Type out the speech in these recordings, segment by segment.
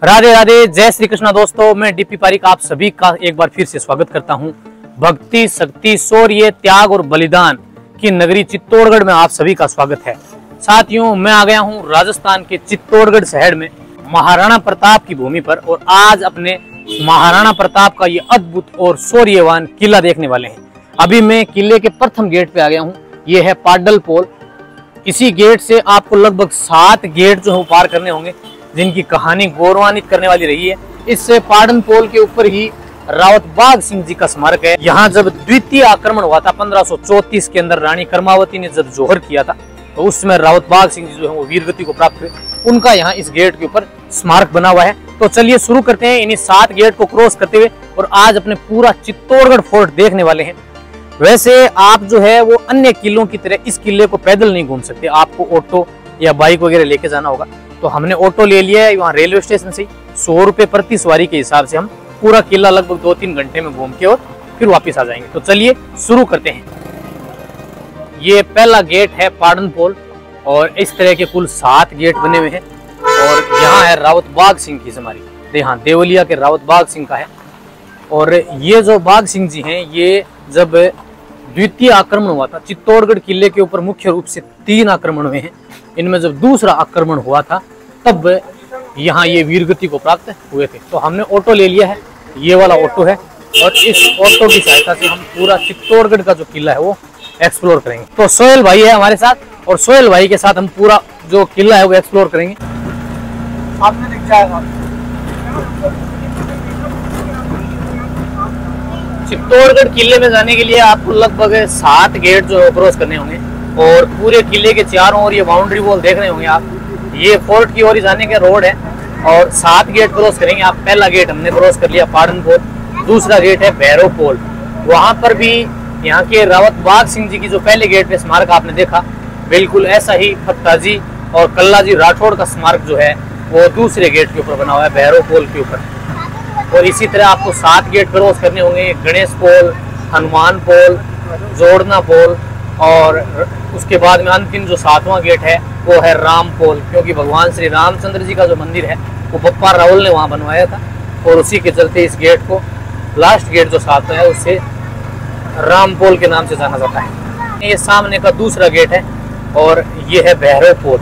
राधे राधे, जय श्री कृष्णा। दोस्तों, मैं डीपी पारिक आप सभी का एक बार फिर से स्वागत करता हूं। भक्ति, शक्ति, शौर्य, त्याग और बलिदान की नगरी चित्तौड़गढ़ में आप सभी का स्वागत है। साथियों, मैं आ गया हूं राजस्थान के चित्तौड़गढ़ शहर में, महाराणा प्रताप की भूमि पर, और आज अपने महाराणा प्रताप का ये अद्भुत और शौर्यवान किला देखने वाले हैं। अभी मैं किले के प्रथम गेट पे आ गया हूँ। ये है पाडल पोल। इसी गेट से आपको लगभग 7 गेट जो है पार करने होंगे, जिनकी कहानी गौरवान्वित करने वाली रही है। इस पाडन पोल के ऊपर ही रावत बाघ सिंह जी का स्मारक है। यहाँ जब द्वितीय आक्रमण हुआ था 1534 के अंदर, रानी कर्मावती ने जब जोहर किया था, तो उस समय रावत बाघ सिंह जी जो है वो वीरगति को प्राप्त हुए। उनका यहाँ इस गेट के ऊपर स्मारक बना हुआ है। तो चलिए शुरू करते हैं इन्हीं 7 गेट को क्रॉस करते हुए, और आज अपने पूरा चित्तौड़गढ़ फोर्ट देखने वाले हैं। वैसे आप जो है वो अन्य किलों की तरह इस किले को पैदल नहीं घूम सकते, आपको ऑटो या बाइक वगैरह लेके जाना होगा। तो हमने ऑटो ले लिया है वहाँ रेलवे स्टेशन से। 100 रुपए प्रति सवारी के हिसाब से हम पूरा किला लगभग 2-3 घंटे में घूम के और फिर वापस आ जाएंगे। तो चलिए शुरू करते हैं। ये पहला गेट है पाडन पोल, और इस तरह के कुल 7 गेट बने हुए हैं। और यहाँ है रावत बाघ सिंह की समाधि, हाँ देवलिया के रावत बाघ सिंह का है। और ये जो बाघ सिंह जी हैं, ये जब द्वितीय आक्रमण हुआ था चित्तौड़गढ़ किले के ऊपर, मुख्य रूप से 3 आक्रमण हुए हैं। इनमें जब दूसरा आक्रमण हुआ था तब यहाँ ये वीरगति को प्राप्त हुए थे। तो हमने ऑटो ले लिया है, ये वाला ऑटो है, और इस ऑटो की सहायता से हम पूरा चित्तौड़गढ़ का जो किला है वो एक्सप्लोर करेंगे। तो सोहेल भाई है हमारे साथ, और सोहेल भाई के साथ हम पूरा जो किला है वो एक्सप्लोर करेंगे। आपने दिख जाएगा चित्तौड़गढ़ किले में जाने के लिए आपको लगभग 7 गेट जो है क्रॉस करने होंगे, और पूरे किले के चारों ओर ये बाउंड्री वॉल देख रहे होंगे आप। ये फोर्ट की ओर ही जाने का रोड है, और 7 गेट क्रॉस करेंगे आप। पहला गेट हमने क्रॉस कर लिया पाडन पोल। दूसरा गेट है भैरव पोल। वहां पर भी यहाँ के रावत बाघ सिंह जी की जो पहले गेट पे स्मारक आपने देखा, बिल्कुल ऐसा ही फत्ताजी और कल्लाजी राठौड़ का स्मारक जो है वो दूसरे गेट के ऊपर बना हुआ है, भैरव पोल के ऊपर। और इसी तरह आपको 7 गेट क्रॉस करने होंगे। गणेश पोल, हनुमान पोल, जोड़ना पोल, और उसके बाद में अंतिम जो 7वां गेट है वो है राम पोल, क्योंकि भगवान श्री रामचंद्र जी का जो मंदिर है वो बप्पा रावल ने वहाँ बनवाया था, और उसी के चलते इस गेट को, लास्ट गेट जो 7वां है, उससे राम पोल के नाम से जाना जाता है। ये सामने का दूसरा गेट है, और ये है भैरव पोल।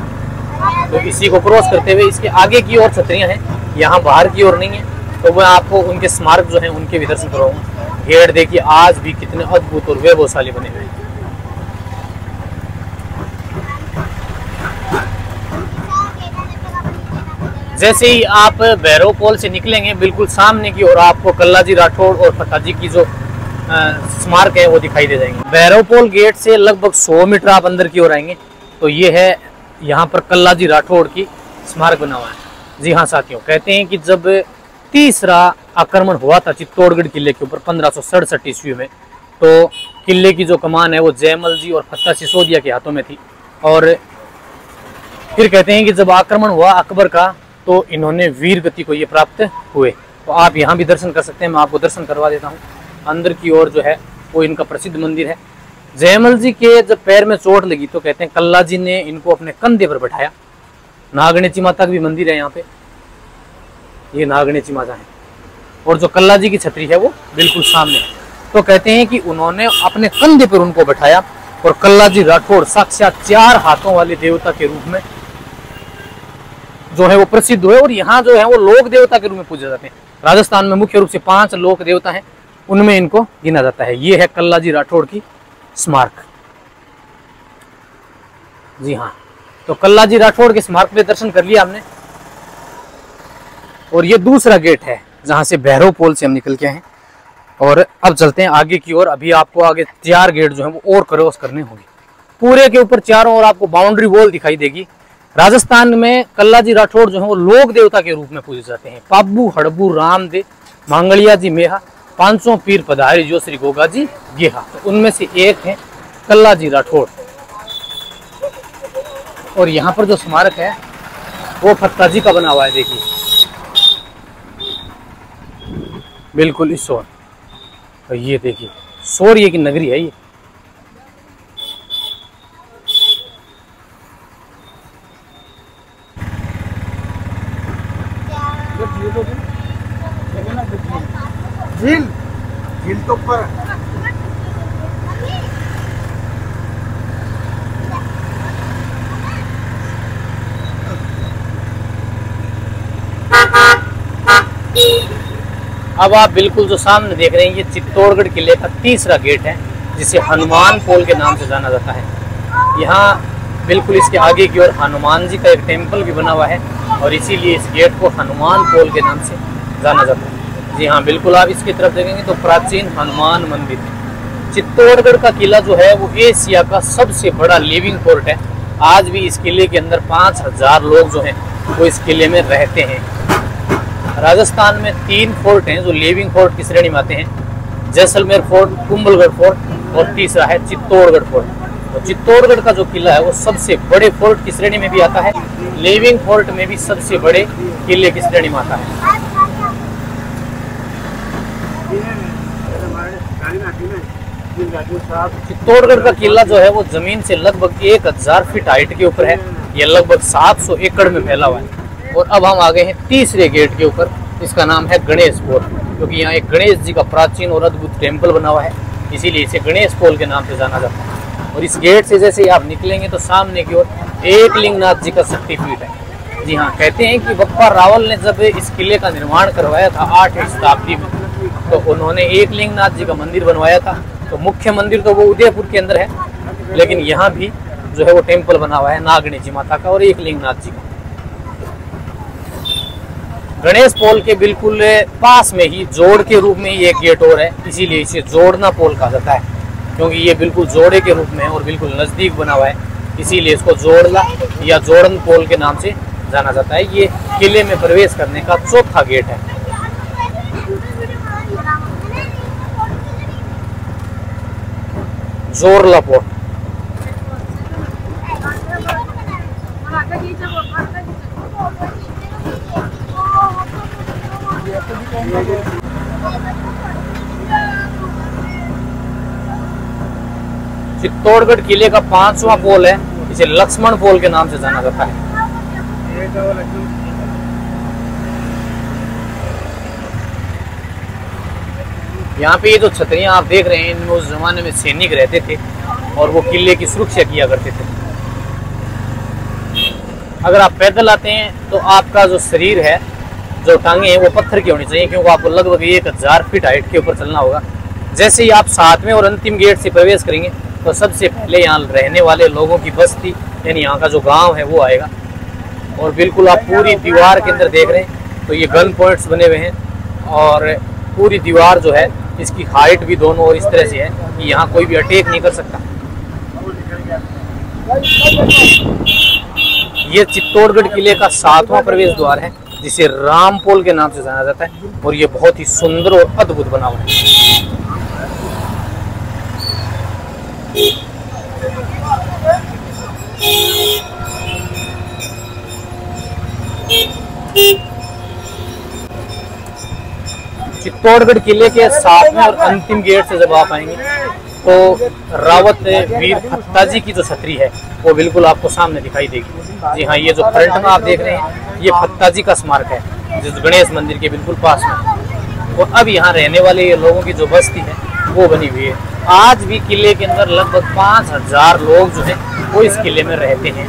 तो इसी को क्रॉस करते हुए इसके आगे की ओर छतरियाँ हैं, यहाँ बाहर की ओर नहीं है। तो मैं आपको उनके स्मारक जो है उनके भी दर्शन कराऊंगा। गेट देखिए आज भी कितने अद्भुत और वैभवशाली बने हुए हैं। जैसे ही आप भैरव पोल से निकलेंगे, बिल्कुल सामने की ओर आपको कल्लाजी राठौड़ और फताजी की जो स्मारक है वो दिखाई दे जाएंगे। भैरव पोल गेट से लगभग 100 मीटर आप अंदर की ओर आएंगे तो ये है, यहाँ पर कल्लाजी राठौड़ की स्मारक बना हुआ है। जी हाँ साथियों, कहते हैं कि जब तीसरा आक्रमण हुआ था चित्तौड़गढ़ किले के ऊपर 1567 ईस्वी में, तो किले की जो कमान है वो जयमल जी और फत्ता सिसोदिया के हाथों में थी। और फिर कहते हैं कि जब आक्रमण हुआ अकबर का, तो इन्होंने वीर गति को ये प्राप्त हुए। तो आप यहाँ भी दर्शन कर सकते हैं, मैं आपको दर्शन करवा देता हूँ। अंदर की ओर जो है वो इनका प्रसिद्ध मंदिर है। जयमल जी के जब पैर में चोट लगी तो कहते हैं कल्ला जी ने इनको अपने कंधे पर बैठाया। नागणेची माता का भी मंदिर है यहाँ पे, ये नागणेची माता है, और जो कल्ला जी की छतरी है वो बिल्कुल सामने है। तो कहते हैं कि उन्होंने अपने कंधे पर उनको बैठाया, और कल्ला जी राठौड़ साक्षात 4 हाथों वाले देवता के रूप में जो है वो प्रसिद्ध हुए। और यहाँ जो है वो लोक देवता के रूप में पूजे जाते हैं। राजस्थान में मुख्य रूप से 5 लोक देवता हैं, उनमें इनको गिना जाता है। ये है कल्लाजी राठौड़ की स्मारक। जी हाँ, तो कल्लाजी राठौड़ के स्मारक पे दर्शन कर लिया हमने। और ये दूसरा गेट है जहां से भैरव पोल से हम निकल के आए। और अब चलते हैं आगे की ओर। अभी आपको आगे 4 गेट जो है वो और क्रॉस करने होंगे। पूरे के ऊपर चारों ओर आपको बाउंड्री वॉल दिखाई देगी। राजस्थान में कल्लाजी राठौड़ जो है वो लोक देवता के रूप में पूजे जाते हैं। पाब्बू हड़बू रामदेव मांगलिया जी मेहा 500 पीर पधारी जो श्री गोगा जी गेहा, तो उनमें से एक है कल्लाजी राठौड़। और यहाँ पर जो स्मारक है वो फत्ता जी का बना हुआ है। देखिए बिल्कुल इस ओर, तो ये देखिए शौर्य की नगरी है ये। झील झील तो ऊपर अब आप बिल्कुल जो सामने देख रहे हैं ये चित्तौड़गढ़ किले का तीसरा गेट है, जिसे हनुमान पोल के नाम से जाना जाता है। यहाँ बिल्कुल इसके आगे की ओर हनुमान जी का एक टेम्पल भी बना हुआ है और इसीलिए इस गेट को हनुमान पोल के नाम से जाना जाता है। जी हाँ, बिल्कुल आप इसकी तरफ देखेंगे तो प्राचीन हनुमान मंदिर है। चित्तौड़गढ़ का किला जो है वो एशिया का सबसे बड़ा लिविंग फोर्ट है। आज भी इस किले के अंदर 5000 लोग जो हैं वो इस किले में रहते हैं। राजस्थान में 3 फोर्ट हैं जो लिविंग फोर्ट की श्रेणी में आते हैं, जैसलमेर फोर्ट, कुंभलगढ़ फोर्ट और तीसरा है चित्तौड़गढ़ फोर्ट। तो चित्तौड़गढ़ का जो किला है वो सबसे बड़े फोर्ट की श्रेणी में भी आता है, लिविंग फोर्ट में भी सबसे बड़े किले की श्रेणी में आता है। चित्तौड़गढ़ का किला जो है वो जमीन से लगभग 1000 फीट हाइट के ऊपर है। ये लगभग 700 एकड़ में फैला हुआ है। और अब हम आ गए हैं तीसरे गेट के ऊपर। इसका नाम है गणेश पोल, क्योंकि यहाँ एक गणेश जी का प्राचीन और अद्भुत टेम्पल बना हुआ है, इसीलिए इसे गणेश पोल के नाम से जाना जाता है। और इस गेट से जैसे ही आप निकलेंगे तो सामने की ओर एकलिंगनाथ जी का शक्तिपीठ है। जी हाँ, कहते हैं कि बप्पा रावल ने जब इस किले का निर्माण करवाया था 8वीं शताब्दी में, तो उन्होंने एकलिंगनाथ जी का मंदिर बनवाया था। तो मुख्य मंदिर तो वो उदयपुर के अंदर है, लेकिन यहाँ भी जो है वो टेम्पल बना हुआ है नागणी जी माता का और एकलिंगनाथ जी का। गणेश पोल के बिल्कुल पास में ही जोड़ के रूप में ये गेट और है, इसीलिए इसे जोड़ना पोल कहा जाता है, क्योंकि ये बिल्कुल जोड़े के रूप में है और बिल्कुल नजदीक बना हुआ है, इसीलिए इसको जोड़ला या जोड़न पोल के नाम से जाना जाता है। ये किले में प्रवेश करने का चौथा गेट है। जोरला पोल। चित्तौड़गढ़ किले का 5वां पोल है, इसे लक्ष्मण पोल के नाम से जाना जाता है। यहाँ पे ये जो छतरियां आप देख रहे हैं, इनमें उस जमाने में सैनिक रहते थे और वो किले की सुरक्षा किया करते थे। अगर आप पैदल आते हैं तो आपका जो शरीर है, जो टांगे हैं वो पत्थर की होनी चाहिए, क्योंकि आपको लगभग 1000 फीट हाइट के ऊपर चलना होगा। जैसे ही आप 7वें और अंतिम गेट से प्रवेश करेंगे तो सबसे पहले यहाँ रहने वाले लोगों की बस्ती यानी यहाँ का जो गांव है वो आएगा। और बिल्कुल आप पूरी दीवार के अंदर देख रहे हैं तो ये गन पॉइंट्स बने हुए हैं और पूरी दीवार जो है इसकी हाइट भी दोनों और इस तरह से है कि यहाँ कोई भी अटैक नहीं कर सकता। ये चित्तौड़गढ़ किले का 7वां प्रवेश द्वार है, जिसे राम पोल के नाम से जाना जाता है और ये बहुत ही सुंदर और अद्भुत बना हुआ है। चित्तौड़गढ़ किले के 7वें और अंतिम गेट से जब आप आएंगे तो रावत वीर फत्ता जी की जो छतरी है वो बिल्कुल आपको सामने दिखाई देगी। जी हाँ, ये जो फ्रंट में आप देख रहे हैं ये फत्ता जी का स्मारक है, जिस गणेश मंदिर के बिल्कुल पास में। और अब यहाँ रहने वाले ये लोगों की जो बस्ती है वो बनी हुई है। आज भी किले के अंदर लगभग 5000 लोग जो है वो इस किले में रहते हैं।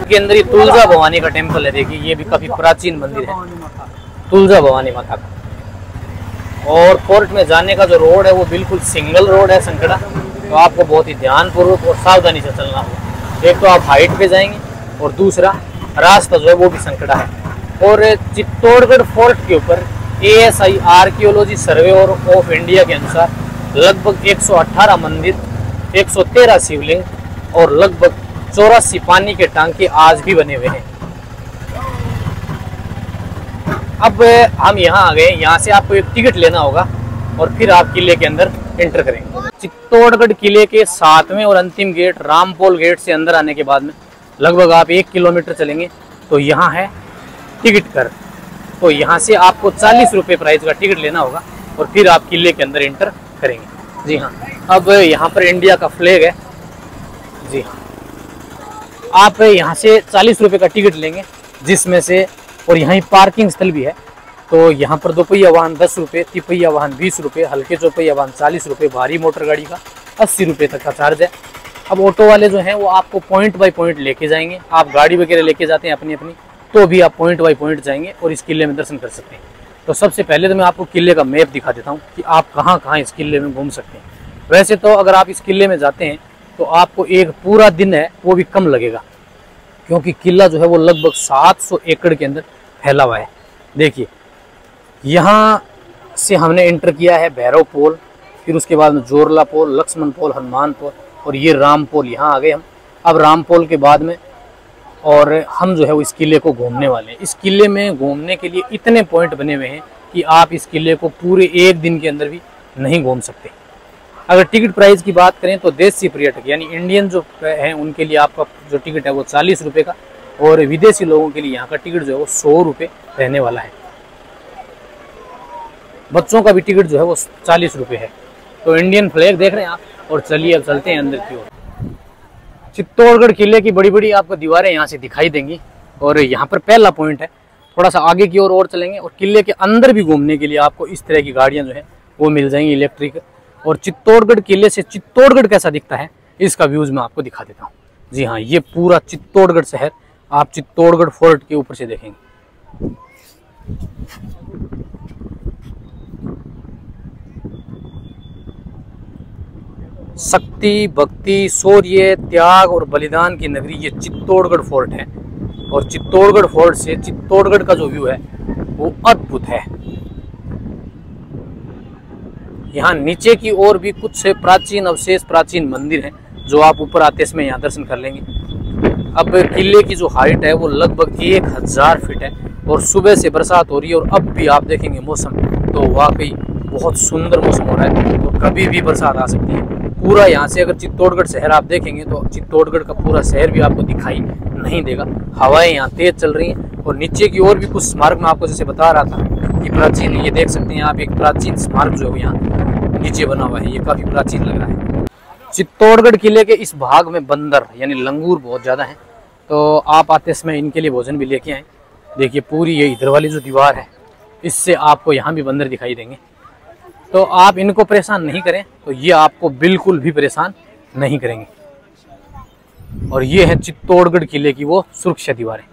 के अंदर ये तुलजा भवानी का टेम्पल है। देखिए ये भी काफी प्राचीन मंदिर है, तुलजा भवानी माता का। और फोर्ट में जाने का जो रोड है वो बिल्कुल सिंगल रोड है, संकड़ा, तो आपको बहुत ही ध्यानपूर्वक और सावधानी से चलना होगा। एक तो आप हाइट पे जाएंगे और दूसरा रास्ता जो है वो भी संकड़ा है। और चित्तौड़गढ़ फोर्ट के ऊपर ASI archaeology survey of India के अनुसार लगभग 118 मंदिर, 113 शिवलिंग और लगभग 84 पानी के टांके आज भी बने हुए हैं। अब हम यहाँ आ गए। यहाँ से आपको एक टिकट लेना होगा और फिर आप किले के अंदर एंटर करेंगे। चित्तौड़गढ़ किले के 7वें और अंतिम गेट रामपोल गेट से अंदर आने के बाद में लगभग आप 1 किलोमीटर चलेंगे तो यहाँ है टिकट घर। तो यहाँ से आपको 40 रुपये प्राइस का टिकट लेना होगा और फिर आप किले के अंदर एंटर करेंगे। जी हाँ, अब यहाँ पर इंडिया का फ्लैग है। जी हाँ, आप यहाँ से 40 रुपये का टिकट लेंगे, जिसमें से और यहाँ पार्किंग स्थल भी है। तो यहाँ पर 2 पहिया वाहन 10 रुपये, तिपहिया वाहन 20 रुपये, हल्के चौपहिया वाहन 40 रुपये, भारी मोटर गाड़ी का 80 रुपये तक का चार्ज है। अब ऑटो वाले जो हैं वो आपको पॉइंट बाय पॉइंट लेके जाएंगे। आप गाड़ी वगैरह लेके जाते हैं अपनी अपनी, तो भी आप पॉइंट बाय पॉइंट जाएंगे और इस किले में दर्शन कर सकते हैं। तो सबसे पहले तो मैं आपको किले का मैप दिखा देता हूँ कि आप कहाँ कहाँ इस किले में घूम सकते हैं। वैसे तो अगर आप इस किले में जाते हैं तो आपको एक पूरा दिन है वो भी कम लगेगा, क्योंकि किला जो है वो लगभग 700 एकड़ के अंदर फैला हुआ है। देखिए, यहाँ से हमने एंटर किया है भैरव पोल, फिर उसके बाद में जोरला पोल, लक्ष्मण पोल, हनुमान पोल और ये राम पोल। यहाँ आ गए हम। अब राम पोल के बाद में और हम जो है वो इस किले को घूमने वाले हैं। इस किले में घूमने के लिए इतने पॉइंट बने हुए हैं कि आप इस किले को पूरे एक दिन के अंदर भी नहीं घूम सकते। अगर टिकट प्राइस की बात करें तो देसी पर्यटक यानी इंडियन जो हैं उनके लिए आपका जो टिकट है वो 40 रुपये का, और विदेशी लोगों के लिए यहाँ का टिकट जो है वो 100 रुपये रहने वाला है। बच्चों का भी टिकट जो है वो 40 रुपये है। तो इंडियन फ्लैग देख रहे हैं आप, और चलिए अब चलते हैं अंदर की ओर। चित्तौड़गढ़ किले की बड़ी बड़ी आपको दीवारें यहाँ से दिखाई देंगी, और यहाँ पर पहला पॉइंट है। थोड़ा सा आगे की ओर और चलेंगे और किले के अंदर भी घूमने के लिए आपको इस तरह की गाड़ियाँ जो है वो मिल जाएंगी इलेक्ट्रिक। और चित्तौड़गढ़ किले से चित्तौड़गढ़ कैसा दिखता है इसका व्यूज मैं आपको दिखा देता हूँ। जी हाँ, ये पूरा चित्तौड़गढ़ शहर आप चित्तौड़गढ़ फोर्ट के ऊपर से देखेंगे। शक्ति, भक्ति, शौर्य, त्याग और बलिदान की नगरी ये चित्तौड़गढ़ फोर्ट है। और चित्तौड़गढ़ फोर्ट से चित्तौड़गढ़ का जो व्यू है वो अद्भुत है। यहाँ नीचे की ओर भी कुछ प्राचीन अवशेष, प्राचीन मंदिर हैं जो आप ऊपर आते समय यहाँ दर्शन कर लेंगे। अब किले की जो हाइट है वो लगभग 1000 फीट है, और सुबह से बरसात हो रही है और अब भी आप देखेंगे मौसम तो वाकई बहुत सुंदर मौसम हो रहा है। तो कभी भी बरसात आ सकती है। पूरा यहाँ से अगर चित्तौड़गढ़ शहर आप देखेंगे तो चित्तौड़गढ़ का पूरा शहर भी आपको दिखाई नहीं देगा। हवाएं यहाँ तेज चल रही हैं, और नीचे की ओर भी कुछ स्मारक मैं आपको जैसे बता रहा था कि प्राचीन, ये देख सकते हैं आप, एक प्राचीन स्मारक जो है यहाँ नीचे बना हुआ है। ये काफी प्राचीन लग रहा है। चित्तौड़गढ़ किले के इस भाग में बंदर यानी लंगूर बहुत ज्यादा है, तो आप आते समय इनके लिए भोजन भी लेके आए। देखिए, पूरी ये इधर वाली जो दीवार है इससे आपको यहाँ भी बंदर दिखाई देंगे। तो आप इनको परेशान नहीं करें तो ये आपको बिल्कुल भी परेशान नहीं करेंगे। और ये है चित्तौड़गढ़ किले की वो सुरक्षा दीवारें।